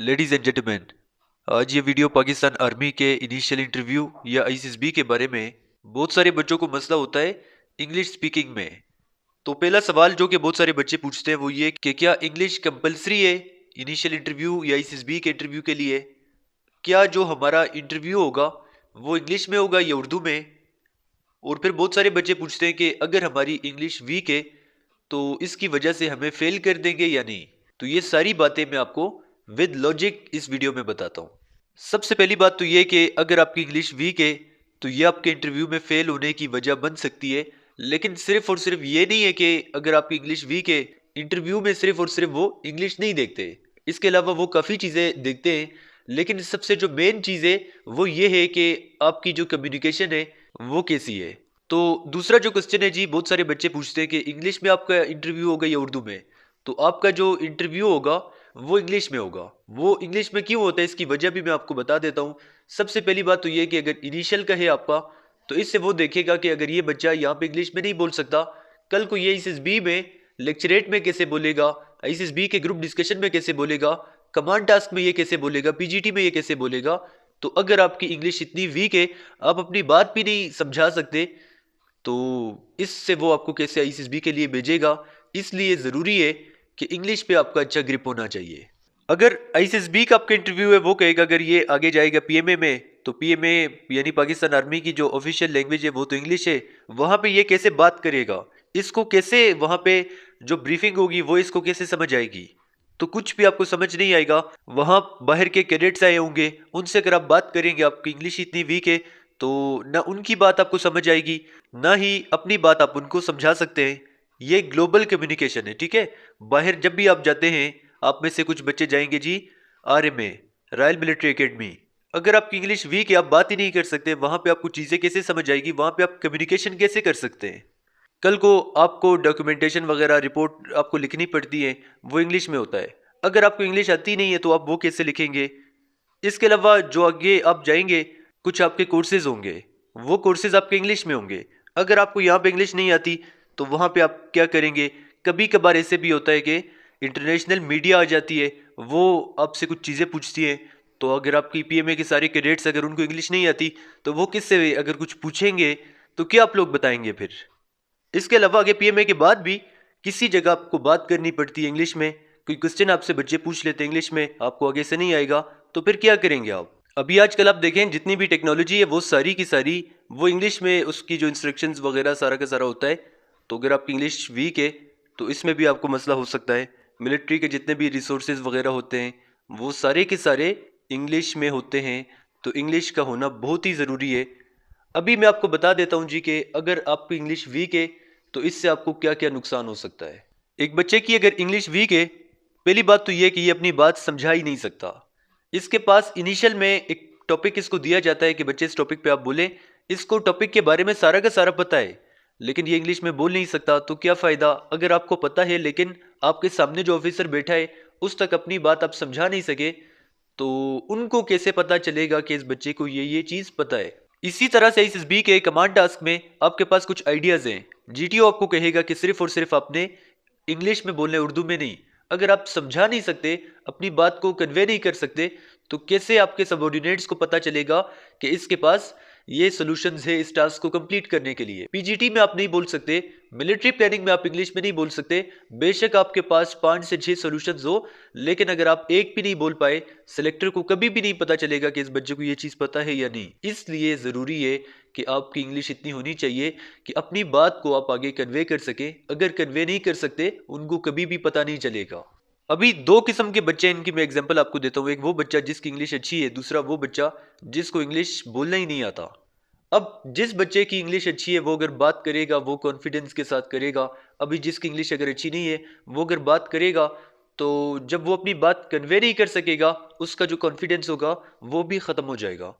Ladies and gentleman, आज ये video Pakistan army के इनिशियल इंटरव्यू या आईएसबी के बारे में। बहुत सारे बच्चों को मसला होता है इंग्लिश स्पीकिंग में। तो पहला सवाल जो कि बहुत सारे बच्चे पूछते हैं वो ये कि क्या इंग्लिश कंपलसरी है इनिशियल इंटरव्यू या आईएसबी के इंटरव्यू के लिए। क्या जो हमारा इंटरव्यू होगा वो इंग्लिश में होगा या उर्दू में। और फिर बहुत सारे बच्चे पूछते हैं कि अगर हमारी इंग्लिश वीक है तो इसकी वजह से हमें फेल कर देंगे या नहीं। तो ये सारी बातें मैं आपको विद लॉजिक इस वीडियो में बताता हूँ। सबसे पहली बात तो ये कि अगर आपकी इंग्लिश वीक है तो ये आपके इंटरव्यू में फेल होने की वजह बन सकती है। लेकिन सिर्फ और सिर्फ ये नहीं है कि अगर आपकी इंग्लिश वीक है इंटरव्यू में सिर्फ और सिर्फ वो इंग्लिश नहीं देखते, इसके अलावा वो काफ़ी चीज़ें देखते हैं। लेकिन सबसे जो मेन चीज़ है वो ये है कि आपकी जो कम्युनिकेशन है वो कैसी है। तो दूसरा जो क्वेश्चन है जी, बहुत सारे बच्चे पूछते हैं कि इंग्लिश में आपका इंटरव्यू होगा या उर्दू में। तो आपका जो इंटरव्यू होगा वो इंग्लिश में होगा। वो इंग्लिश में क्यों होता है इसकी वजह भी मैं आपको बता देता हूँ। सबसे पहली बात तो ये कि अगर इनिशियल का है आपका तो इससे वो देखेगा कि अगर ये बच्चा यहाँ पे इंग्लिश में नहीं बोल सकता, कल को ये आईएसबी में लेक्चरेट में कैसे बोलेगा, आईएसबी के ग्रुप डिस्कशन में कैसे बोलेगा, कमांड टास्क में ये कैसे बोलेगा, पीजीटी में ये कैसे बोलेगा। तो अगर आपकी इंग्लिश इतनी वीक है आप अपनी बात भी नहीं समझा सकते तो इससे वो आपको कैसे आईएसबी के लिए भेजेगा। इसलिए ज़रूरी है कि इंग्लिश पे आपका अच्छा ग्रिप होना चाहिए। अगर आईएसबी का आपका इंटरव्यू है वो कहेगा अगर ये आगे जाएगा पीएमए में तो पीएमए यानी पाकिस्तान आर्मी की जो ऑफिशियल लैंग्वेज है वो तो इंग्लिश है, वहाँ पे ये कैसे बात करेगा, इसको कैसे वहाँ पे जो ब्रीफिंग होगी वो इसको कैसे समझ आएगी। तो कुछ भी आपको समझ नहीं आएगा। वहाँ बाहर के कैडेट्स आए होंगे, उनसे अगर आप बात करेंगे, आपकी इंग्लिश इतनी वीक है तो ना उनकी बात आपको समझ आएगी ना ही अपनी बात आप उनको समझा सकते हैं। ये ग्लोबल कम्युनिकेशन है, ठीक है। बाहर जब भी आप जाते हैं, आप में से कुछ बच्चे जाएंगे जी आरएमए, रॉयल मिलिट्री एकेडमी, अगर आपकी इंग्लिश वीक है आप बात ही नहीं कर सकते, वहां पे आपको चीजें कैसे समझ आएगी, वहां पे आप कम्युनिकेशन कैसे कर सकते हैं। कल को आपको डॉक्यूमेंटेशन वगैरह रिपोर्ट आपको लिखनी पड़ती है वो इंग्लिश में होता है, अगर आपको इंग्लिश आती नहीं है तो आप वो कैसे लिखेंगे। इसके अलावा जो आगे आप जाएंगे कुछ आपके कोर्सेज होंगे, वो कोर्सेज आपके इंग्लिश में होंगे। अगर आपको यहाँ पे इंग्लिश नहीं आती तो वहाँ पे आप क्या करेंगे। कभी कभार ऐसे भी होता है कि इंटरनेशनल मीडिया आ जाती है, वो आपसे कुछ चीज़ें पूछती है। तो अगर आपकी पीएमए के सारे कैडेट्स अगर उनको इंग्लिश नहीं आती तो वो किससे अगर कुछ पूछेंगे तो क्या आप लोग बताएंगे फिर। इसके अलावा आगे पीएमए के बाद भी किसी जगह आपको बात करनी पड़ती है इंग्लिश में, कोई क्वेश्चन आपसे बच्चे पूछ लेते हैं इंग्लिश में, आपको आगे से नहीं आएगा तो फिर क्या करेंगे आप। अभी आजकल आप देखें जितनी भी टेक्नोलॉजी है वो सारी की सारी वो इंग्लिश में, उसकी जो इंस्ट्रक्शंस वगैरह सारा का सारा होता है। तो अगर आपकी इंग्लिश वीक है तो इसमें भी आपको मसला हो सकता है। मिलिट्री के जितने भी रिसोर्सेज वगैरह होते हैं वो सारे के सारे इंग्लिश में होते हैं। तो इंग्लिश का होना बहुत ही ज़रूरी है। अभी मैं आपको बता देता हूँ जी कि अगर आपकी इंग्लिश वीक है तो इससे आपको क्या क्या नुकसान हो सकता है। एक बच्चे की अगर इंग्लिश वीक है, पहली बात तो ये कि ये अपनी बात समझा ही नहीं सकता। इसके पास इनिशियल में एक टॉपिक इसको दिया जाता है कि बच्चे इस टॉपिक पे आप बोले, इसको टॉपिक के बारे में सारा का सारा पता है लेकिन ये इंग्लिश में बोल नहीं सकता। तो क्या फ़ायदा अगर आपको पता है लेकिन आपके सामने जो ऑफिसर बैठा है उस तक अपनी बात आप समझा नहीं सके, तो उनको कैसे पता चलेगा कि इस बच्चे को ये चीज़ पता है। इसी तरह से इस बी के कमांड टास्क में आपके पास कुछ आइडियाज़ हैं। जीटीओ आपको कहेगा कि सिर्फ और सिर्फ आपने इंग्लिश में बोलना है, उर्दू में नहीं। अगर आप समझा नहीं सकते, अपनी बात को कन्वे नहीं कर सकते, तो कैसे आपके सबऑर्डिनेट्स को पता चलेगा कि इसके पास ये सॉल्यूशंस है इस टास्क को कंप्लीट करने के लिए। पीजीटी में आप नहीं बोल सकते, मिलिट्री प्लानिंग में आप इंग्लिश में नहीं बोल सकते। बेशक आपके पास 5 से 6 सॉल्यूशंस हो, लेकिन अगर आप एक भी नहीं बोल पाए, सेलेक्टर को कभी भी नहीं पता चलेगा कि इस बच्चे को ये चीज़ पता है या नहीं। इसलिए ज़रूरी है कि आपकी इंग्लिश इतनी होनी चाहिए कि अपनी बात को आप आगे कन्वे कर सके। अगर कन्वे नहीं कर सकते उनको कभी भी पता नहीं चलेगा। अभी दो किस्म के बच्चे हैं, इनकी मैं एग्जांपल आपको देता हूँ। एक वो बच्चा जिसकी इंग्लिश अच्छी है, दूसरा वो बच्चा जिसको इंग्लिश बोलना ही नहीं आता। अब जिस बच्चे की इंग्लिश अच्छी है वो अगर बात करेगा वो कॉन्फिडेंस के साथ करेगा। अभी जिसकी इंग्लिश अगर अच्छी नहीं है वो अगर बात करेगा तो जब वो अपनी बात कन्वे नहीं कर सकेगा उसका जो कॉन्फिडेंस होगा वो भी ख़त्म हो जाएगा।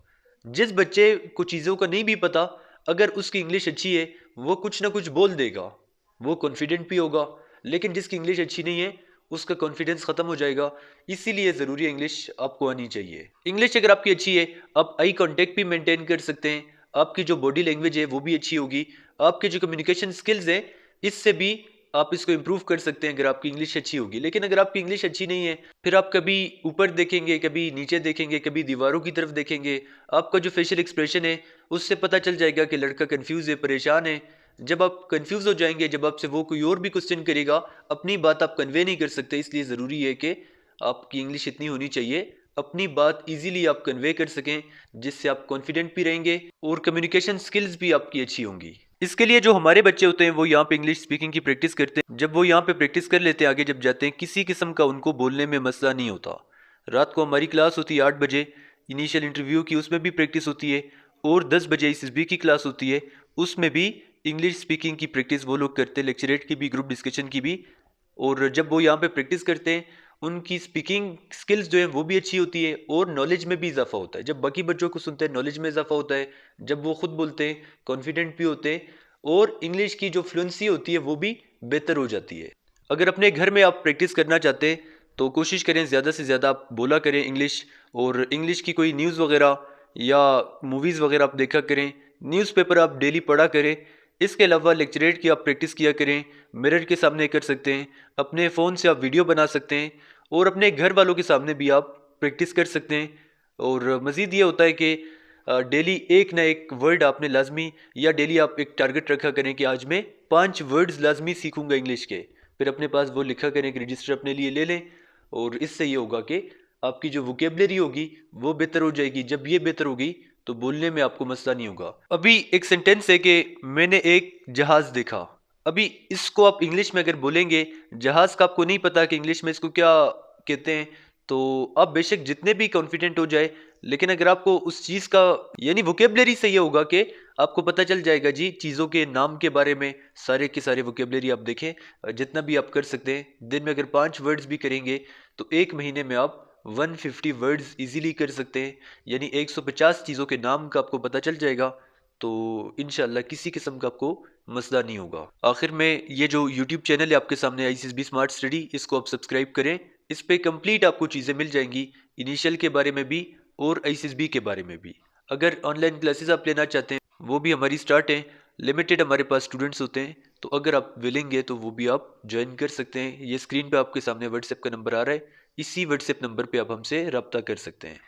जिस बच्चे को चीज़ों का नहीं भी पता, अगर उसकी इंग्लिश अच्छी है वो कुछ ना कुछ बोल देगा, वो कॉन्फिडेंट भी होगा। लेकिन जिसकी इंग्लिश अच्छी नहीं है उसका कॉन्फिडेंस ख़त्म हो जाएगा। इसीलिए ज़रूरी है इंग्लिश आपको आनी चाहिए। इंग्लिश अगर आपकी अच्छी है आप आई कांटेक्ट भी मेंटेन कर सकते हैं, आपकी जो बॉडी लैंग्वेज है वो भी अच्छी होगी, आपके जो कम्युनिकेशन स्किल्स हैं इससे भी आप इसको इम्प्रूव कर सकते हैं अगर आपकी इंग्लिश अच्छी होगी। लेकिन अगर आपकी इंग्लिश अच्छी नहीं है, फिर आप कभी ऊपर देखेंगे, कभी नीचे देखेंगे, कभी दीवारों की तरफ देखेंगे, आपका जो फेशियल एक्सप्रेशन है उससे पता चल जाएगा कि लड़का कंफ्यूज है, परेशान है। जब आप कंफ्यूज हो जाएंगे, जब आपसे वो कोई और भी क्वेश्चन करेगा, अपनी बात आप कन्वे नहीं कर सकते। इसलिए ज़रूरी है कि आपकी इंग्लिश इतनी होनी चाहिए, अपनी बात इजीली आप कन्वे कर सकें, जिससे आप कॉन्फिडेंट भी रहेंगे और कम्युनिकेशन स्किल्स भी आपकी अच्छी होंगी। इसके लिए जो हमारे बच्चे होते हैं वो यहाँ पे इंग्लिश स्पीकिंग की प्रैक्टिस करते हैं। जब वो यहाँ पे प्रैक्टिस कर लेते हैं, आगे जब जाते हैं, किसी किस्म का उनको बोलने में मसला नहीं होता। रात को हमारी क्लास होती है 8 बजे इनिशियल इंटरव्यू की, उसमें भी प्रैक्टिस होती है। और 10 बजे ICSB की क्लास होती है, उसमें भी इंग्लिश स्पीकिंग की प्रैक्टिस वो लोग करते हैं, लेक्चरेट की भी, ग्रुप डिस्कशन की भी। और जब वो यहाँ पे प्रैक्टिस करते हैं, उनकी स्पीकिंग स्किल्स जो है वो भी अच्छी होती है और नॉलेज में भी इजाफा होता है। जब बाकी बच्चों को सुनते हैं, नॉलेज में इजाफा होता है। जब वो खुद बोलते हैं, कॉन्फिडेंट भी होते हैं और इंग्लिश की जो फ्लुएंसी होती है वो भी बेहतर हो जाती है। अगर अपने घर में आप प्रैक्टिस करना चाहते हैं तो कोशिश करें ज़्यादा से ज़्यादा आप बोला करें इंग्लिश। और इंग्लिश की कोई न्यूज़ वगैरह या मूवीज़ वगैरह आप देखा करें, न्यूज़पेपर आप डेली पढ़ा करें। इसके अलावा लेक्चरेट की आप प्रैक्टिस किया करें, मिरर के सामने कर सकते हैं, अपने फ़ोन से आप वीडियो बना सकते हैं और अपने घर वालों के सामने भी आप प्रैक्टिस कर सकते हैं। और मज़ीद ये होता है कि डेली एक ना एक वर्ड आपने लाजमी, या डेली आप एक टारगेट रखा करें कि आज मैं 5 वर्ड्स लाजमी सीखूंगा इंग्लिश के। फिर अपने पास वो लिखा करें, कि रजिस्टर अपने लिए ले लें। और इससे ये होगा कि आपकी जो वोकेबलरी होगी वो बेहतर हो जाएगी। जब ये बेहतर होगी तो बोलने में आपको मसला नहीं होगा। अभी एक सेंटेंस है कि मैंने एक जहाज देखा। अभी इसको आप इंग्लिश में अगर बोलेंगे, जहाज का आपको नहीं पता कि इंग्लिश में इसको क्या कहते हैं, तो आप बेशक जितने भी कॉन्फिडेंट हो जाए, लेकिन अगर आपको उस चीज़ का यानी वोकेबलरी से ये होगा कि आपको पता चल जाएगा जी चीज़ों के नाम के बारे में, सारे के सारे वोकेबलरी आप देखें, जितना भी आप कर सकते हैं। दिन में अगर 5 वर्ड्स भी करेंगे तो एक महीने में आप 150 वर्ड्स इजीली कर सकते हैं। यानी 150 चीज़ों के नाम का आपको पता चल जाएगा, तो इंशाल्लाह किसी किस्म का आपको मसला नहीं होगा। आखिर में ये जो यूट्यूब चैनल है आपके सामने, ICSB स्मार्ट स्टडी, इसको आप सब्सक्राइब करें। इस पे कंप्लीट आपको चीज़ें मिल जाएंगी, इनिशियल के बारे में भी और ICSB के बारे में भी। अगर ऑनलाइन क्लासेस आप लेना चाहते हैं वो भी हमारी स्टार्ट है, लिमिटेड हमारे पास स्टूडेंट्स होते हैं, तो अगर आप विलिंग है तो वो भी आप ज्वाइन कर सकते हैं। ये स्क्रीन पे आपके सामने व्हाट्सएप का नंबर आ रहा है, इसी व्हाट्सएप नंबर पे आप हमसे रब्ता कर सकते हैं।